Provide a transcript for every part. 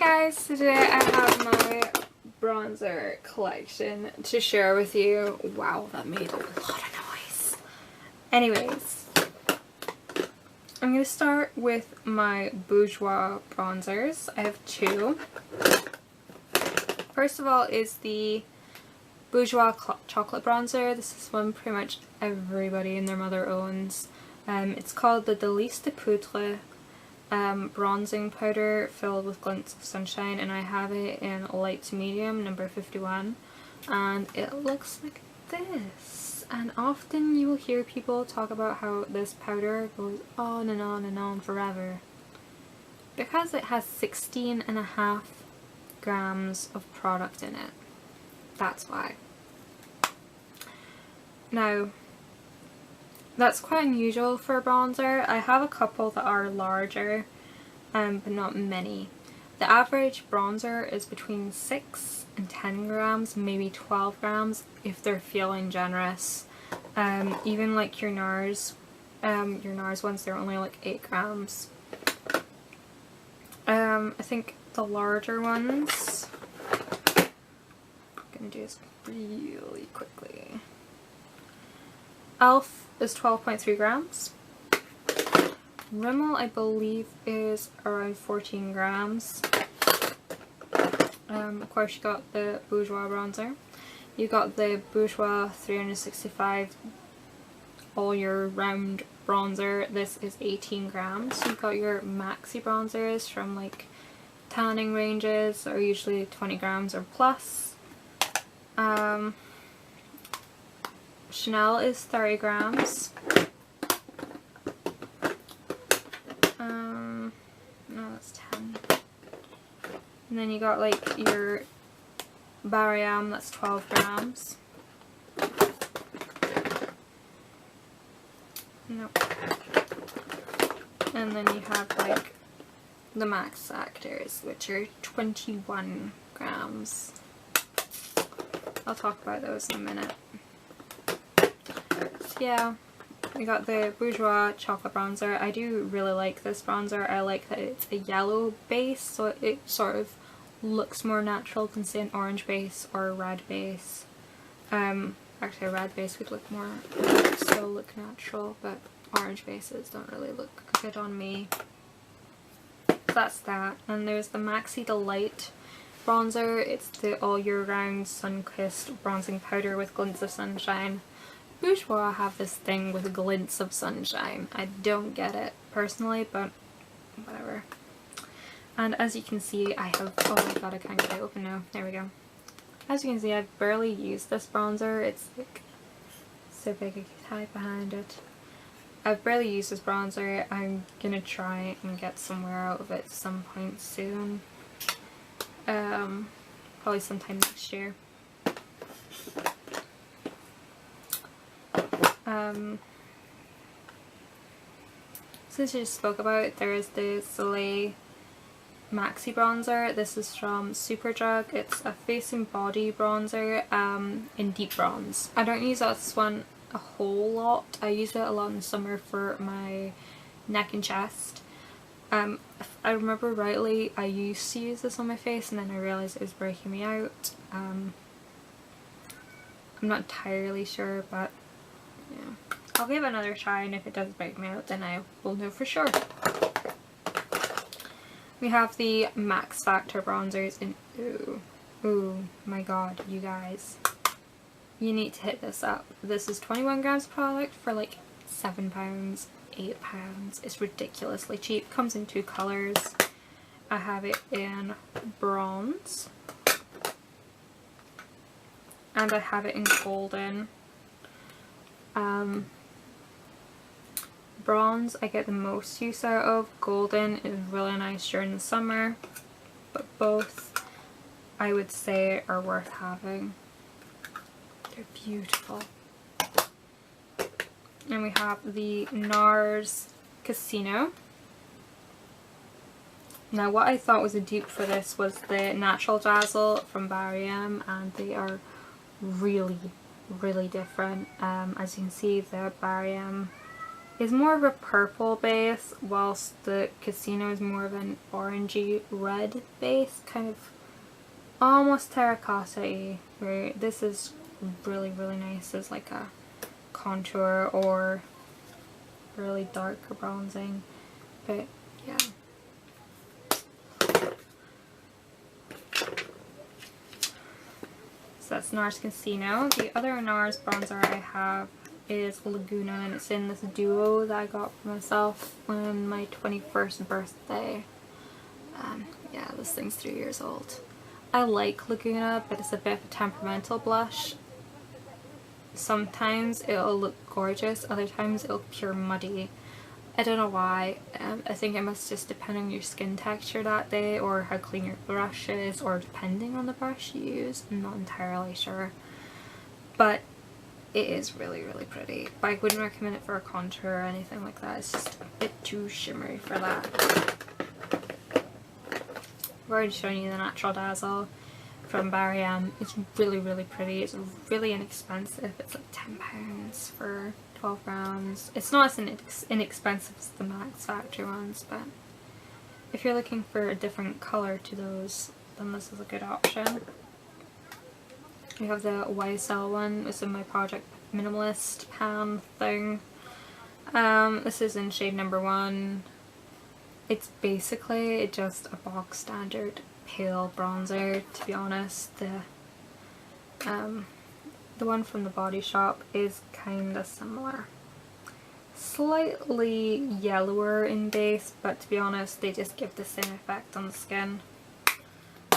guys, today I have my bronzer collection to share with you. Wow, that made a lot of noise. Anyways, I'm going to start with my Bourjois bronzers. I have two. First of all is the Bourjois chocolate bronzer. This is one pretty much everybody and their mother owns. It's called the Délice de Poudre bronzing powder filled with glints of sunshine, and I have it in light to medium, number 51, and it looks like this. And often you will hear people talk about how this powder goes on and on and on forever. Because it has 16.5 grams of product in it. That's why. Now, that's quite unusual for a bronzer. I have a couple that are larger, but not many. The average bronzer is between 6 and 10 grams, maybe 12 grams if they're feeling generous. Even like your NARS ones, they're only like 8 grams. I think the larger ones, I'm gonna do this really quickly. Elf is 12.3 grams. Rimmel, I believe, is around 14 grams. Of course, you got the Bourjois bronzer. You got the Bourjois 365 all year round bronzer. This is 18 grams. You've got your maxi bronzers from like tanning ranges, are usually 20 grams or plus. Chanel is 30 grams. No, that's 10. And then you got like your Barriam, that's 12 grams. Nope. And then you have like the Max Actors, which are 21 grams. I'll talk about those in a minute. Yeah, we got the Bourjois chocolate bronzer. I do really like this bronzer. I like that it's a yellow base, so it sort of looks more natural than say an orange base or a red base. Actually a red base would still look natural, but orange bases don't really look good on me. So that's that. And there's the Maxi Delight bronzer. It's the all year round sun-kissed bronzing powder with glints of sunshine. Bourjois have this thing with glints of sunshine. I don't get it personally, but whatever. And as you can see, I have, oh my god, I can't get it open now. There we go. As you can see, I've barely used this bronzer. It's like so big I can hide behind it. I've barely used this bronzer. I'm gonna try and get somewhere out of it some point soon. Probably sometime next year. Since I just spoke about it, there is the Soleil Maxi bronzer. This is from Superdrug. It's a face and body bronzer in deep bronze. I don't use this one a whole lot. I use it a lot in the summer for my neck and chest. If I remember rightly, I used to use this on my face and then I realised it was breaking me out. I'm not entirely sure, but yeah. I'll give it another try, and if it does break me out, then I will know for sure. We have the Max Factor bronzers in ooh my god, you guys. You need to hit this up. This is 21 grams of product for like £7, £8. It's ridiculously cheap. Comes in 2 colours. I have it in bronze. And I have it in golden. Bronze I get the most use out of. Golden is really nice during the summer, but both I would say are worth having. They're beautiful. And we have the NARS Casino. Now what I thought was a dupe for this was the Natural Dazzle from Barriam, and they are really different. As you can see, the Barriam is more of a purple base, whilst the Casino is more of an orangey red base, kind of almost terracotta-y, where this is really, really nice as like a contour or really dark bronzing. But yeah. So that's NARS Casino. The other NARS bronzer I have is Laguna, and it's in this duo that I got for myself on my 21st birthday. Yeah, this thing's 3 years old. I like Laguna, but it's a bit of a temperamental blush. Sometimes it'll look gorgeous, other times it'll pure muddy. I don't know why. I think it must just depend on your skin texture that day, or how clean your brush is, or depending on the brush you use. I'm not entirely sure. But it is really, really pretty. But I wouldn't recommend it for a contour or anything like that. It's just a bit too shimmery for that. I've already shown you the Natural Dazzle from Barry M. It's really, really pretty. It's really inexpensive. It's like £10 for 12 grams. It's not as inexpensive as the Max Factor ones, but if you're looking for a different colour to those, then this is a good option. We have the YSL one. This is my Project Minimalist pan thing. This is in shade number 1. It's basically just a box standard pale bronzer, to be honest. The one from the Body Shop is kinda similar. Slightly yellower in base, but to be honest, they just give the same effect on the skin.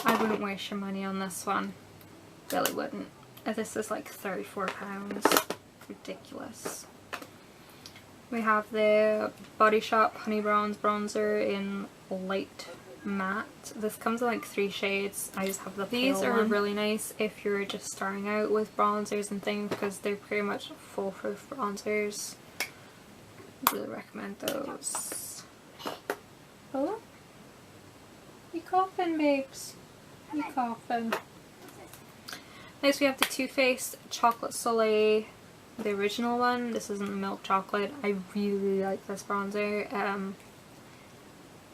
I wouldn't waste your money on this one. Really wouldn't. This is like £34. Ridiculous. We have the Body Shop Honey Bronze Bronzer in Light Matte. This comes in like 3 shades. I just have the pale one. These are really nice if you're just starting out with bronzers and things, because they're pretty much foolproof bronzers. Really recommend those. Oh? You coughing, babes? You coughing? Next we have the Too Faced Chocolate Soleil, the original one. This isn't the milk chocolate. I really like this bronzer.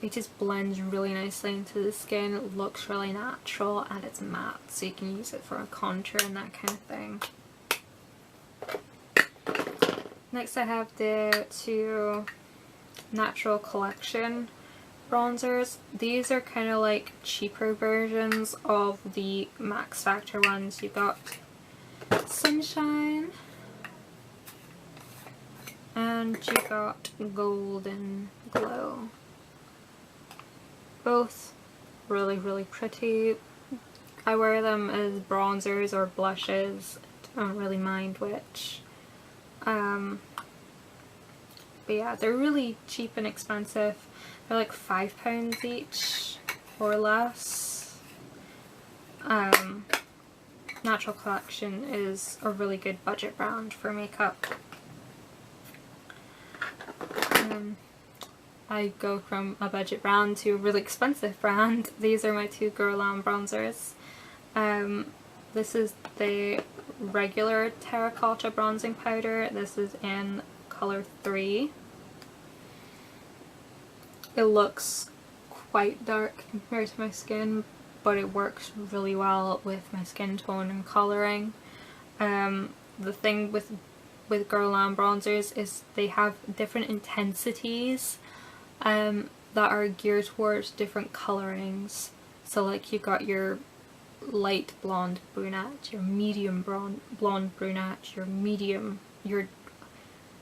It just blends really nicely into the skin. It looks really natural, and it's matte, so you can use it for a contour and that kind of thing. Next I have the 2 Natural Collection bronzers. These are kind of like cheaper versions of the Max Factor ones. You've got Sunshine and you've got Golden Glow. Both really, really pretty. I wear them as bronzers or blushes. I don't really mind which. But yeah, they're really cheap and expensive. They're like £5 each or less. Natural Collection is a really good budget brand for makeup. I go from a budget brand to a really expensive brand. These are my 2 Guerlain bronzers. This is the regular terracotta bronzing powder. This is in color 3. It looks quite dark compared to my skin, but it works really well with my skin tone and colouring. The thing with Guerlain bronzers is they have different intensities that are geared towards different colourings. So like you've got your light blonde brunette, your medium blonde brunette, your medium, your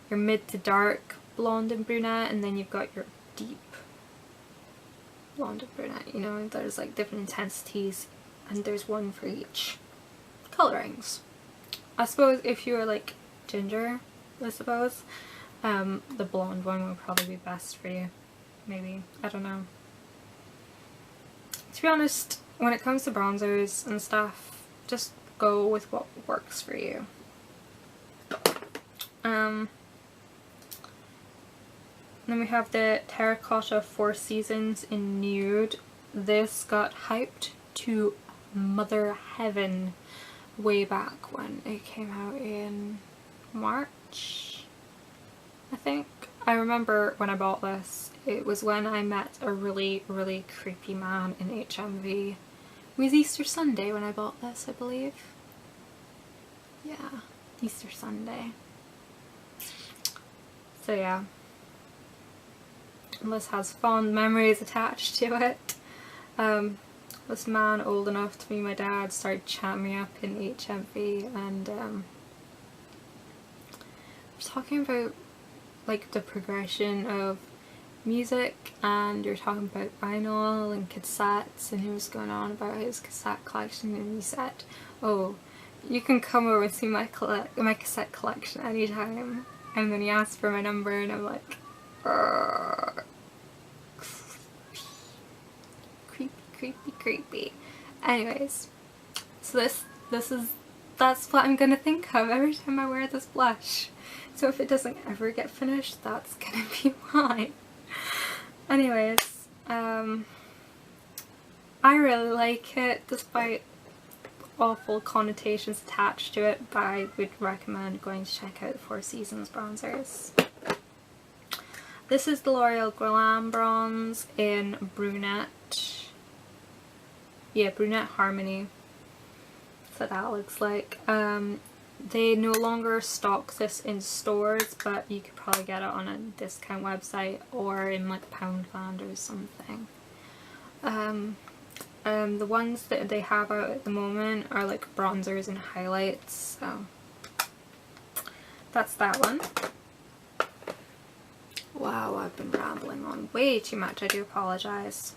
mid to dark blonde and brunette, and then you've got your deep blonde and brunette. You know, there's like different intensities, and there's one for each colourings. I suppose if you're like ginger, I suppose the blonde one would probably be best for you. Maybe, I don't know. To be honest, when it comes to bronzers and stuff, just go with what works for you. Then we have the Terracotta 4 Seasons in Nude. This got hyped to mother heaven way back when it came out in March, I think. I remember when I bought this, it was when I met a really, really creepy man in HMV. It was Easter Sunday when I bought this, I believe. Yeah, Easter Sunday. So yeah. And this has fond memories attached to it. This man old enough to be my dad started chatting me up in HMV, and we're talking about like the progression of music, and you're talking about vinyl and cassettes, and he was going on about his cassette collection, and he said, oh, you can come over and see my cassette collection anytime. And then he asked for my number, and I'm like, creepy. Anyways, so that's what I'm gonna think of every time I wear this blush. So if it doesn't ever get finished, that's gonna be why. Anyways, I really like it despite awful connotations attached to it, but I would recommend going to check out the Four Seasons bronzers. This is the L'Oreal Glam Bronze in Brunette. Yeah, Brunette Harmony. That's what that looks like. They no longer stock this in stores, but you could probably get it on a discount website or in like Poundland or something. The ones that they have out at the moment are like bronzers and highlights, so that's that one. Wow, I've been rambling on way too much, I do apologise.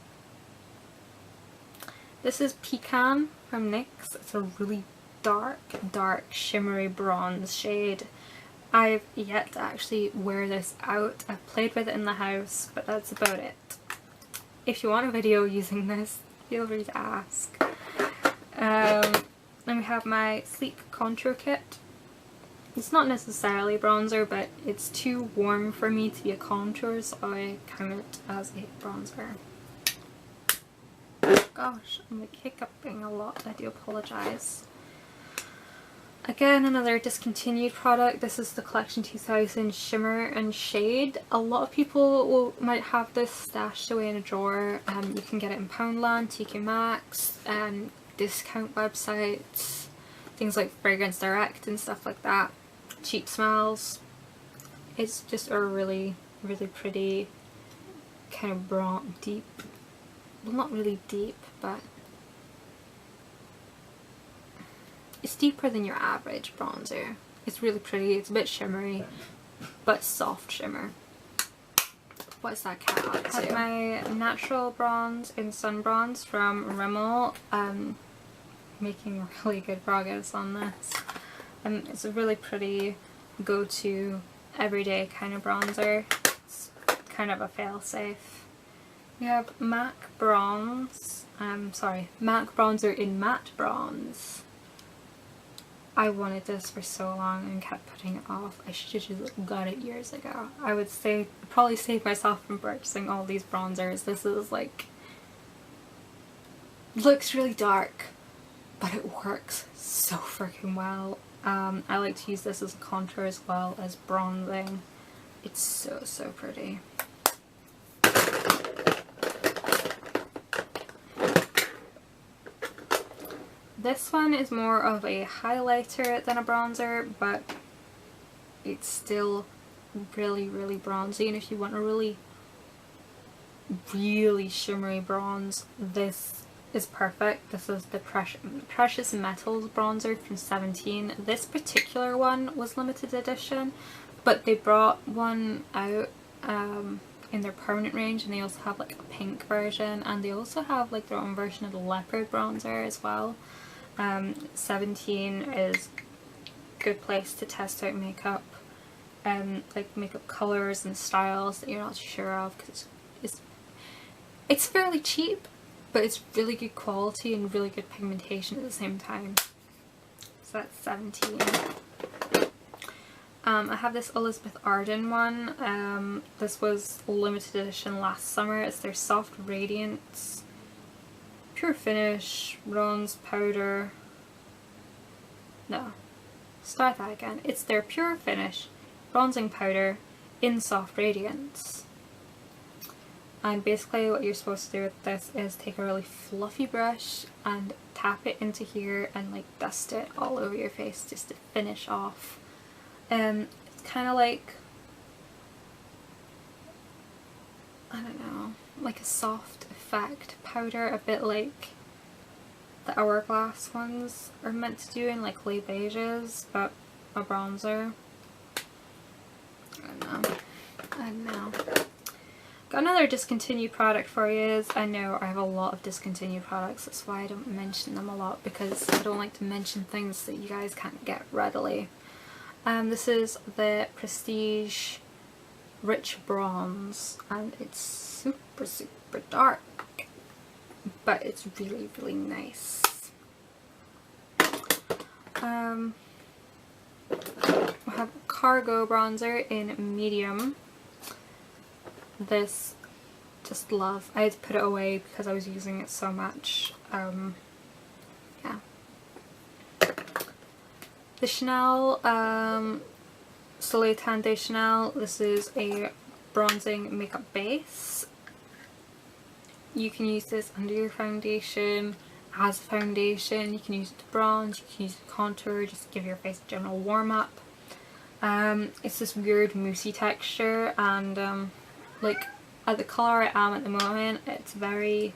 This is Pecan from NYX. It's a really dark shimmery bronze shade. I've yet to actually wear this out. I've played with it in the house, but that's about it. If you want a video using this, feel free to ask. Then we have my Sleep Contour Kit. It's not necessarily a bronzer, but it's too warm for me to be a contour, so I count it as a bronzer. Gosh, I'm like hiccuping a lot, I do apologise. Again, another discontinued product. This is the Collection 2000 Shimmer and Shade. A lot of people might have this stashed away in a drawer. You can get it in Poundland, TK Maxx, discount websites, things like Fragrance Direct and stuff like that. Cheap Smells. It's just a really, really pretty kind of deep, well, not really deep, but it's deeper than your average bronzer. It's really pretty, it's a bit shimmery, but soft shimmer. What's that cat up to? I have my natural bronze in Sun Bronze from Rimmel. Making really good progress on this. It's a really pretty go-to everyday kind of bronzer. It's kind of a fail-safe. We have MAC Bronze. MAC Bronzer in Matte Bronze. I wanted this for so long and kept putting it off. I should have just got it years ago. I would probably save myself from purchasing all these bronzers. This is like, looks really dark, but it works so freaking well. I like to use this as a contour as well as bronzing. It's so pretty. This one is more of a highlighter than a bronzer, but it's still really, really bronzy, and if you want a really shimmery bronze, this is perfect. This is the Precious Metals bronzer from 17. This particular one was limited edition, but they brought one out in their permanent range, and they also have like a pink version, and they also have like their own version of the leopard bronzer as well. 17 is a good place to test out makeup, like makeup colours and styles that you're not too sure of, because it's fairly cheap, but it's really good quality and really good pigmentation at the same time. So that's 17. I have this Elizabeth Arden one. This was limited edition last summer. It's their Soft Radiance Pure Finish Bronze Powder. No, start that again. It's their Pure Finish Bronzing Powder in Soft Radiance. And basically what you're supposed to do with this is take a really fluffy brush and tap it into here and like dust it all over your face just to finish off. It's kind of like, I don't know, like a soft effect powder, a bit like the Hourglass ones are meant to do in like Les Beiges, but a bronzer. I don't know. Got another discontinued product for you. I know I have a lot of discontinued products, that's why I don't mention them a lot, because I don't like to mention things that you guys can't get readily. This is the Prestige Rich Bronze, and it's super dark, but it's really nice. We have Cargo Bronzer in medium. This, just love. I had to put it away because I was using it so much. Yeah. The Chanel Soleil Tan de Chanel. This is a bronzing makeup base. You can use this under your foundation, as a foundation. You can use it to bronze, you can use it to contour, just give your face a general warm up. It's this weird moussey texture, and like at the colour I am at the moment, it's very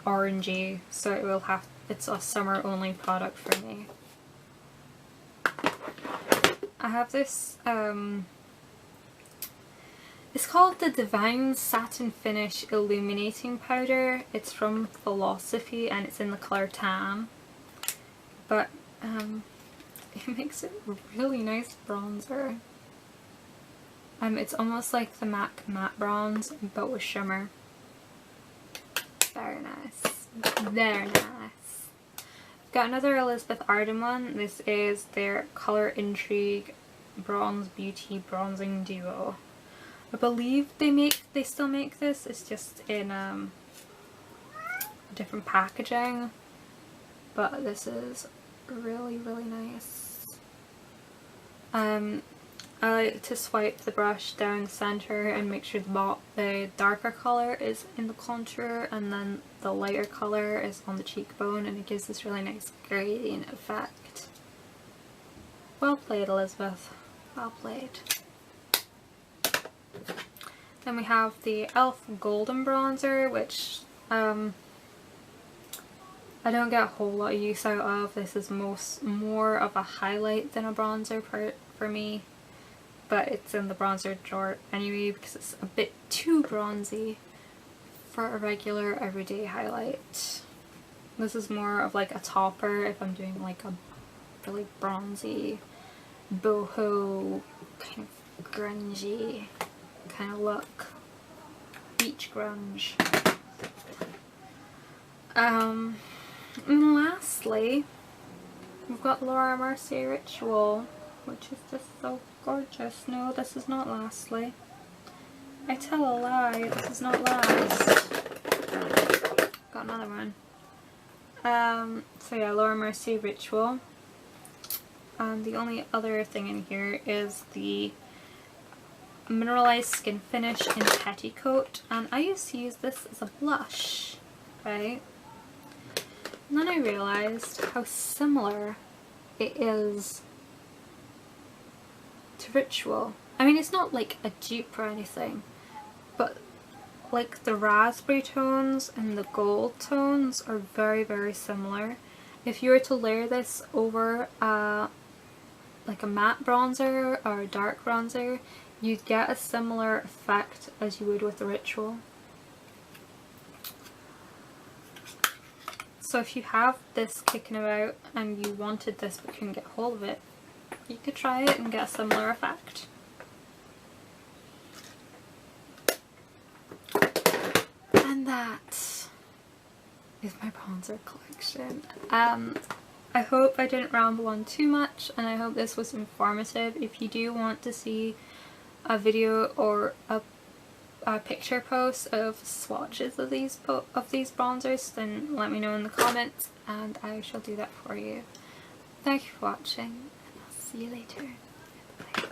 orangey, so it will have, it's a summer only product for me. I have this, it's called the Divine Satin Finish Illuminating Powder. It's from Philosophy and it's in the colour Tan, but it makes it a really nice bronzer. It's almost like the MAC Matte Bronze, but with shimmer. Very nice. Very nice. I've got another Elizabeth Arden one. This is their Colour Intrigue Bronze Beauty Bronzing Duo. I believe they still make this. It's just in different packaging. But this is really nice. I like to swipe the brush down the centre and make sure the darker colour is in the contour and then the lighter colour is on the cheekbone, and it gives this really nice gradient effect. Well played, Elizabeth. Well played. Then we have the e.l.f. Golden Bronzer, which I don't get a whole lot of use out of. This is more of a highlight than a bronzer for me. But it's in the bronzer drawer anyway because it's a bit too bronzy for a regular everyday highlight. This is more of like a topper if I'm doing like a really bronzy, boho, kind of grungy kind of look. Beach grunge. And lastly, we've got Laura Mercier Ritual, which is just so gorgeous. No, this is not lastly. I tell a lie, this is not last. Got another one. So yeah, Laura Mercier Ritual. And the only other thing in here is the Mineralized Skin Finish in Petticoat. And I used to use this as a blush, right? And then I realised how similar it is to Ritual. I mean, it's not like a dupe or anything, but like the raspberry tones and the gold tones are very similar. If you were to layer this over like a matte bronzer or a dark bronzer, you'd get a similar effect as you would with the Ritual. So if you have this kicking about and you wanted this but couldn't get hold of it, you could try it and get a similar effect. And that is my bronzer collection. I hope I didn't ramble on too much, and I hope this was informative. If you do want to see a video or a picture post of swatches of these bronzers, then let me know in the comments and I shall do that for you. Thank you for watching, and I'll see you later. Bye.